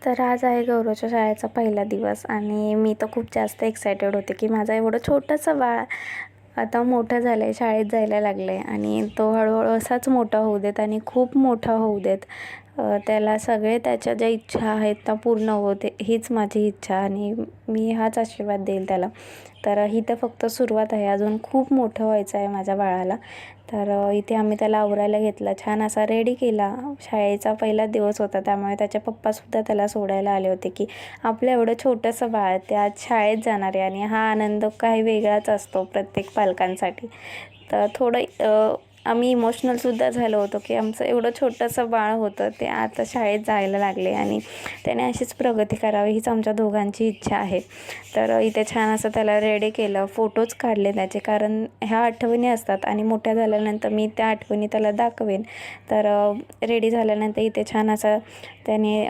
तर आज आहे गौरवच्या शाळेचा पहिला दिवस आणि मी तर खूप जास्त एक्सायटेड होते की माझा एवढं छोटंसं बाळ आता मोठं झालं आहे, शाळेत जायला लागलं आहे आणि तो हळूहळू असाच मोठा होऊ देत आणि खूप मोठा होऊ देत. त्याला सगळे त्याच्या ज्या इच्छा आहेत त्या पूर्ण होते हीच माझी इच्छा आणि मी हाच आशीर्वाद देईल त्याला. तर ही तर फक्त सुरुवात आहे, अजून खूप मोठं व्हायचं आहे माझ्या बाळाला. तर इथे आम्ही त्याला आवरायला घेतलं, छान असा रेडी केला. शाळेचा पहिला दिवस होता त्यामुळे त्याचे पप्पासुद्धा त्याला सोडायला आले होते की आपलं एवढं छोटंसं बाळ ते आज शाळेत जाणार आहे आणि हा आनंद काही वेगळाच असतो प्रत्येक पालकांसाठी. तर थोडं आम्ही इमोशनलसुद्धा झालो होतो की आमचं एवढं छोटंसं बाळ होतं ते आता शाळेत जायला लागले आणि त्याने अशीच प्रगती करावी हीच आमच्या दोघांची इच्छा आहे. तर इथे छान असं त्याला रेडी केलं, फोटोज काढले त्याचे, कारण ह्या आठवणी असतात आणि मोठ्या झाल्यानंतर मी त्या आठवणी त्याला दाखवेन. तर रेडी झाल्यानंतर इथे छान असं त्याने